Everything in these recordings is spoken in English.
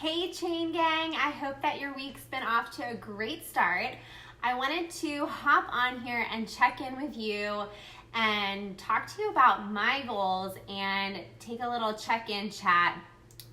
Hey Chain Gang, I hope that your week's been off to a great start. I wanted to hop on here and check in with you and talk to you about my goals and take a little check-in chat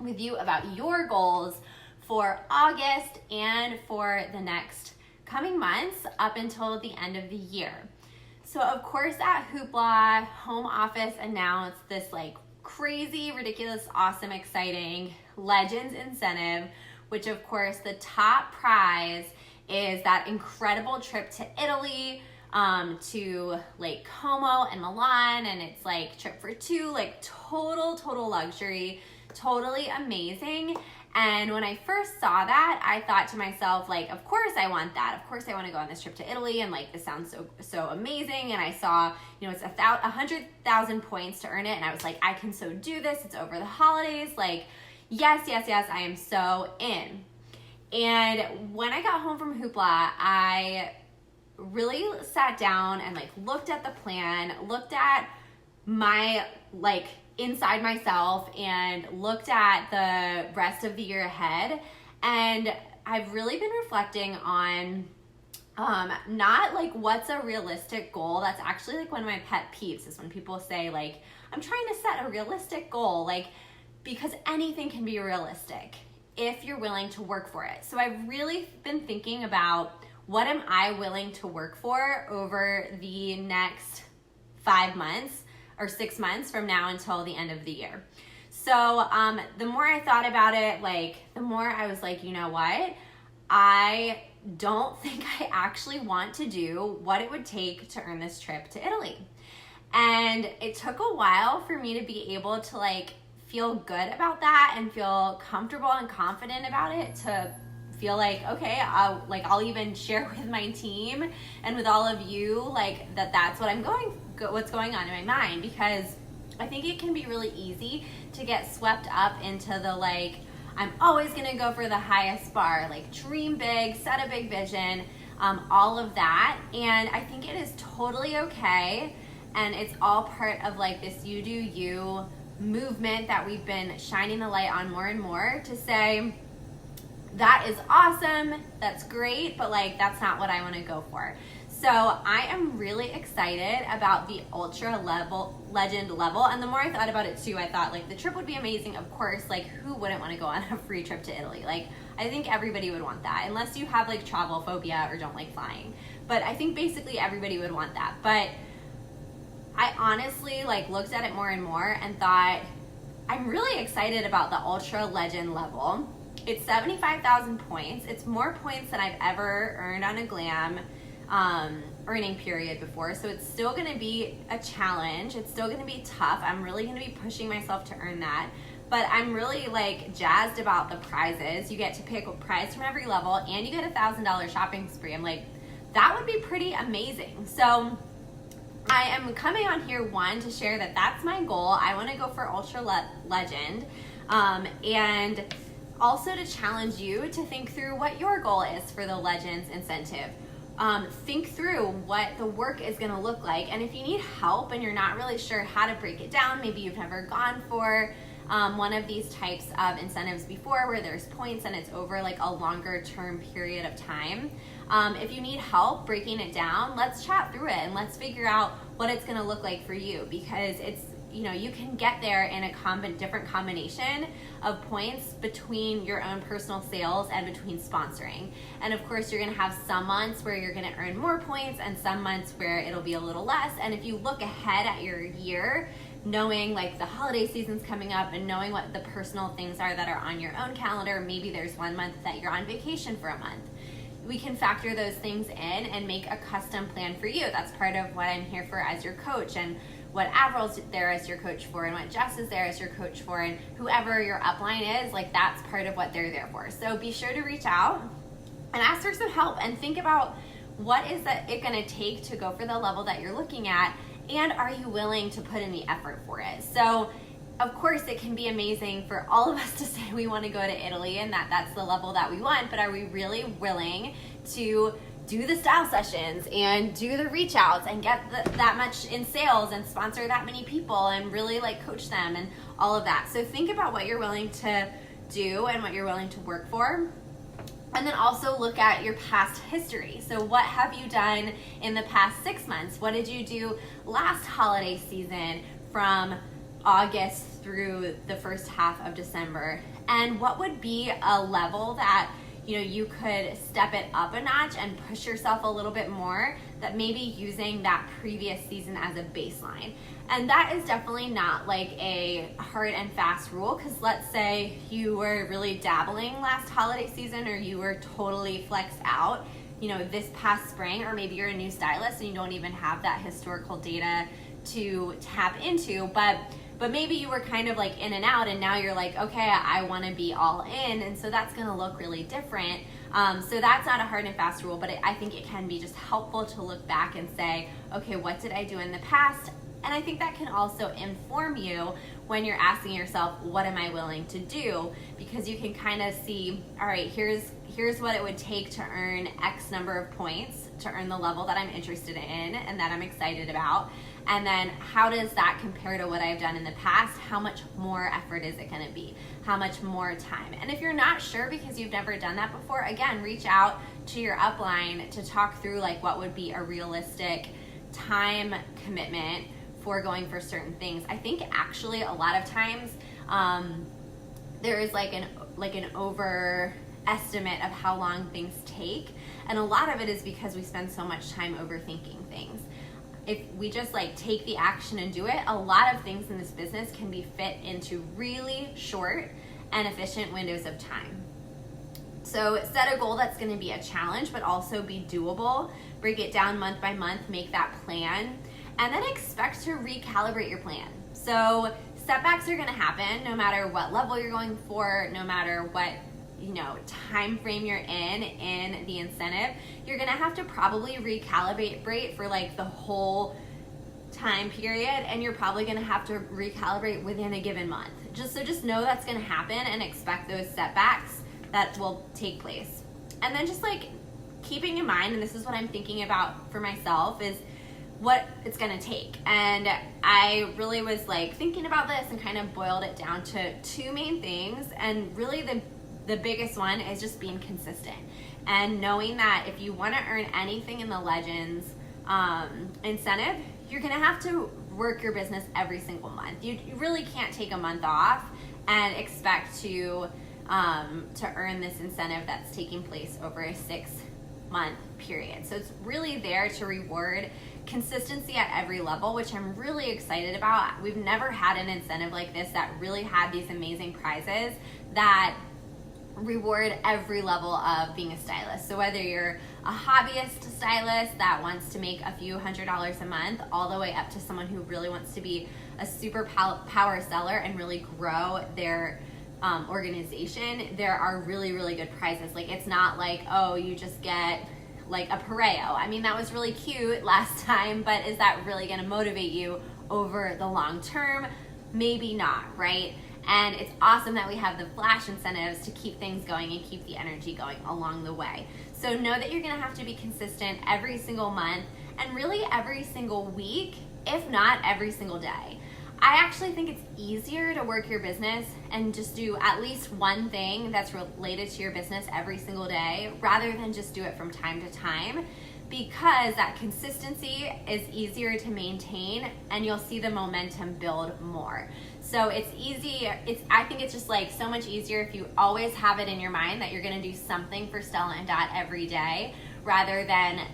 with you about your goals for August and for the next coming months up until the end of the year. So of course at Hoopla, home office announced this crazy, ridiculous, awesome, exciting Legends incentive, which of course the top prize is that incredible trip to Italy, to Lake Como and Milan, and it's trip for two, total luxury, totally amazing. And when I first saw that, I thought to myself, of course I want that. Of course I want to go on this trip to Italy, and this sounds so amazing. And I saw, it's 100,000 points to earn it, and I was like, I can so do this. It's over the holidays. Yes, I am so in. And when I got home from Hoopla, I really sat down and looked at the plan, looked at my inside myself, and looked at the rest of the year ahead. And I've really been reflecting on not what's a realistic goal. That's actually one of my pet peeves, is when people say I'm trying to set a realistic goal, because anything can be realistic if you're willing to work for it. So I've really been thinking about, what am I willing to work for over the next 5 months or 6 months from now until the end of the year. So the more I thought about it, the more I was you know what? I don't think I actually want to do what it would take to earn this trip to Italy. And it took a while for me to be able to feel good about that and feel comfortable and confident about it, to feel okay, I'll even share with my team and with all of you that's what's going on in my mind, because I think it can be really easy to get swept up into the I'm always gonna go for the highest bar, dream big, set a big vision, all of that. And I think it is totally okay, and it's all part of this you do you movement that we've been shining the light on more and more, to say that is awesome, that's great, but that's not what I want to go for. So I am really excited about the ultra legend level. And the more I thought about it too, I thought the trip would be amazing. Of course, who wouldn't want to go on a free trip to Italy? I think everybody would want that, unless you have travel phobia or don't like flying. But I think basically everybody would want that. But I honestly looked at it more and more and thought, I'm really excited about the ultra legend level. It's 75,000 points. It's more points than I've ever earned on a glam earning period before. So it's still going to be a challenge. It's still going to be tough. I'm really going to be pushing myself to earn that. But I'm really jazzed about the prizes. You get to pick a prize from every level, and you get a $1,000 shopping spree. I'm that would be pretty amazing. So I am coming on here, to share that that's my goal. I want to go for ultra legend, and also to challenge you to think through what your goal is for the Legends incentive. Think through what the work is going to look like, and if you need help and you're not really sure how to break it down, maybe you've never gone for one of these types of incentives before, where there's points and it's over a longer term period of time. If you need help breaking it down, let's chat through it and let's figure out what it's going to look like for you, because it's, you can get there in a different combination of points between your own personal sales and between sponsoring. And of course, you're going to have some months where you're going to earn more points and some months where it'll be a little less. And if you look ahead at your year, knowing the holiday season's coming up and knowing what the personal things are that are on your own calendar, maybe there's 1 month that you're on vacation for a month. We can factor those things in and make a custom plan for you. That's part of what I'm here for as your coach, and what Avril's there as your coach for, and what Jess is there as your coach for, and whoever your upline is, that's part of what they're there for. So be sure to reach out and ask for some help, and think about what is it going to take to go for the level that you're looking at, and are you willing to put in the effort for it? So of course it can be amazing for all of us to say we want to go to Italy and that's the level that we want, but are we really willing to do the style sessions and do the reach outs and get that much in sales and sponsor that many people and really coach them and all of that? So think about what you're willing to do and what you're willing to work for. And then also look at your past history. So what have you done in the past 6 months? What did you do last holiday season from August through the first half of December? And what would be a level that you could step it up a notch and push yourself a little bit more, that maybe using that previous season as a baseline. And that is definitely not like a hard and fast rule, because let's say you were really dabbling last holiday season, or you were totally flexed out, this past spring, or maybe you're a new stylist and you don't even have that historical data to tap into, but maybe you were kind of like in and out, and now you're like, okay, I want to be all in, and so that's going to look really different. So that's not a hard and fast rule, but I think it can be just helpful to look back and say, okay, what did I do in the past? And I think that can also inform you when you're asking yourself, what am I willing to do? Because you can kind of see, all right, here's what it would take to earn X number of points, to earn the level that I'm interested in and that I'm excited about. And then how does that compare to what I've done in the past? How much more effort is it going to be? How much more time? And if you're not sure because you've never done that before, again, reach out to your upline to talk through like what would be a realistic time commitment for going for certain things. I think actually a lot of times there is like an overestimate of how long things take, and a lot of it is because we spend so much time overthinking things. If we just like take the action and do it, a lot of things in this business can be fit into really short and efficient windows of time. So set a goal that's going to be a challenge, but also be doable. Break it down month by month, make that plan, and then expect to recalibrate your plan. So setbacks are going to happen no matter what level you're going for, no matter what time frame you're in the incentive. You're going to have to probably recalibrate for like the whole time period, and you're probably going to have to recalibrate within a given month. Just know that's going to happen, and expect those setbacks that will take place. And then just like keeping in mind, and this is what I'm thinking about for myself, is what it's going to take. And I really was like thinking about this and kind of boiled it down to two main things. And really the biggest one is just being consistent and knowing that if you want to earn anything in the Legends incentive, you're going to have to work your business every single month. You really can't take a month off and expect to earn this incentive that's taking place over a 6-month period. So it's really there to reward consistency at every level, which I'm really excited about. We've never had an incentive like this that really had these amazing prizes that reward every level of being a stylist. So whether you're a hobbyist stylist that wants to make a few $100s a month, all the way up to someone who really wants to be a super power seller and really grow their organization, there are really, really good prizes. Like, it's not like, oh, you just get like a pareo. I mean, that was really cute last time, but is that really going to motivate you over the long term? Maybe not, right? And it's awesome that we have the flash incentives to keep things going and keep the energy going along the way. So know that you're going to have to be consistent every single month, and really every single week, if not every single day. I actually think it's easier to work your business and just do at least one thing that's related to your business every single day, rather than just do it from time to time, because that consistency is easier to maintain and you'll see the momentum build more. So it's easy. I think it's just like so much easier if you always have it in your mind that you're going to do something for Stella and Dot every day, rather than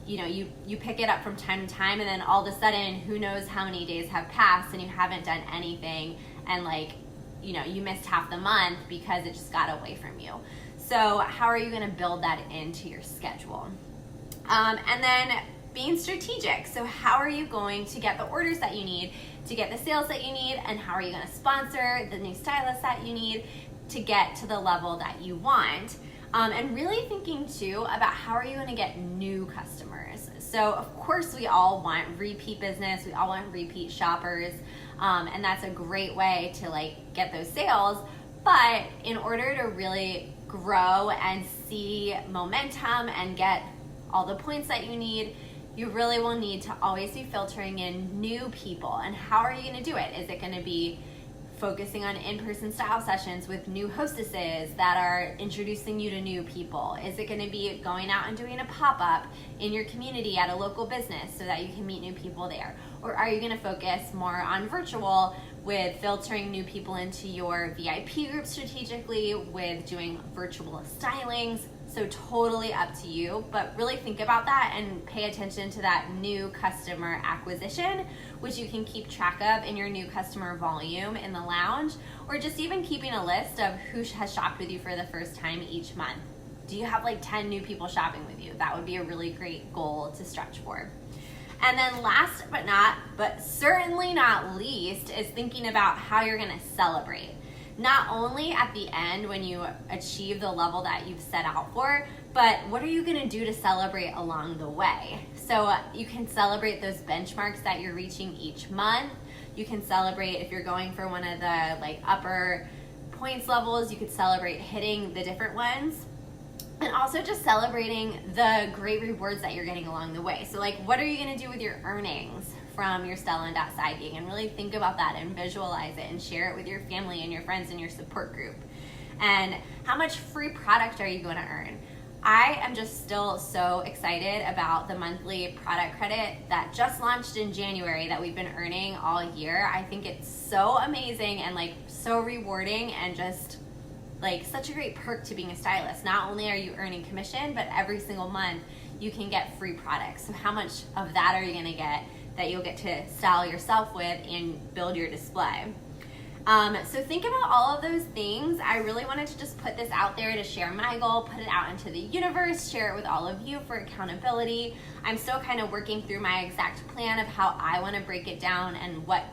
you pick it up from time to time, and then all of a sudden, who knows how many days have passed and you haven't done anything, and you missed half the month because it just got away from you. So how are you going to build that into your schedule? And then being strategic. So how are you going to get the orders that you need, to get the sales that you need, and how are you going to sponsor the new stylists that you need to get to the level that you want? And really thinking too about how are you going to get new customers. So of course we all want repeat business, we all want repeat shoppers, and that's a great way to get those sales. But in order to really grow and see momentum and get all the points that you need, you really will need to always be filtering in new people. And how are you going to do it? Is it going to be focusing on in-person style sessions with new hostesses that are introducing you to new people? Is it going to be going out and doing a pop-up in your community at a local business so that you can meet new people there? Or are you going to focus more on virtual with filtering new people into your VIP group strategically, with doing virtual stylings? So totally up to you, but really think about that and pay attention to that new customer acquisition, which you can keep track of in your new customer volume in the lounge, or just even keeping a list of who has shopped with you for the first time each month. Do you have like 10 new people shopping with you? That would be a really great goal to stretch for. And then last but certainly not least, is thinking about how you're gonna celebrate. Not only at the end when you achieve the level that you've set out for, but what are you gonna do to celebrate along the way? So you can celebrate those benchmarks that you're reaching each month. You can celebrate if you're going for one of the like upper points levels, you could celebrate hitting the different ones. And also just celebrating the great rewards that you're getting along the way. So like, what are you gonna do with your earnings from your Stella and side gig? And really think about that and visualize it and share it with your family and your friends and your support group. And how much free product are you gonna earn? I am just still so excited about the monthly product credit that just launched in January that we've been earning all year. I think it's so amazing and like so rewarding and just like such a great perk to being a stylist. Not only are you earning commission, but every single month you can get free products. So how much of that are you gonna get that you'll get to style yourself with and build your display? So think about all of those things. I really wanted to just put this out there to share my goal, put it out into the universe, share it with all of you for accountability. I'm still kind of working through my exact plan of how I wanna break it down and what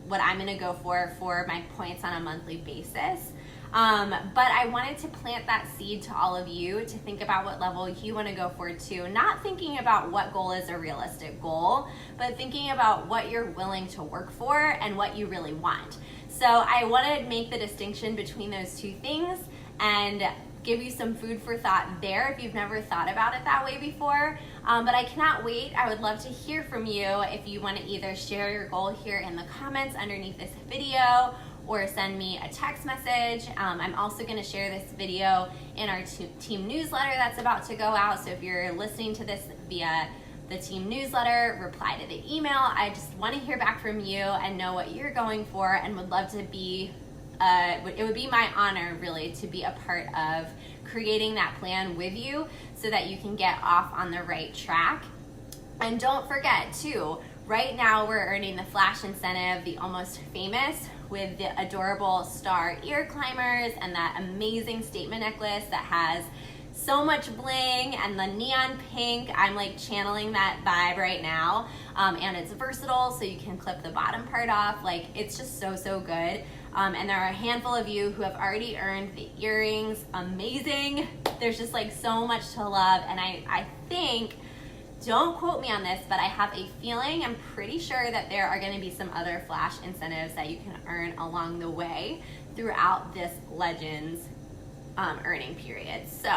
I'm gonna go for my points on a monthly basis. But I wanted to plant that seed to all of you to think about what level you want to go for too. Not thinking about what goal is a realistic goal, but thinking about what you're willing to work for and what you really want. So I want to make the distinction between those two things and give you some food for thought there if you've never thought about it that way before. But I cannot wait. I would love to hear from you if you want to either share your goal here in the comments underneath this video, or send me a text message. I'm also gonna share this video in our team newsletter that's about to go out. So if you're listening to this via the team newsletter, reply to the email. I just wanna hear back from you and know what you're going for, and would love to be, it would be my honor really to be a part of creating that plan with you so that you can get off on the right track. And don't forget too, right now we're earning the flash incentive, the Almost Famous, with the adorable star ear climbers and that amazing statement necklace that has so much bling and the neon pink. I'm like channeling that vibe right now. And it's versatile, so you can clip the bottom part off. Like, it's just so good. And there are a handful of you who have already earned the earrings. Amazing. There's just like so much to love. And I think, don't quote me on this, but I have a feeling, I'm pretty sure that there are gonna be some other flash incentives that you can earn along the way throughout this Legends earning period. So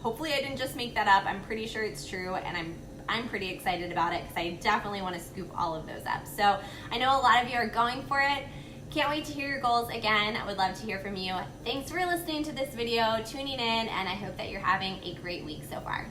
hopefully I didn't just make that up. I'm pretty sure it's true, and I'm pretty excited about it because I definitely want to scoop all of those up. So I know a lot of you are going for it. Can't wait to hear your goals again. I would love to hear from you. Thanks for listening to this video, tuning in, and I hope that you're having a great week so far.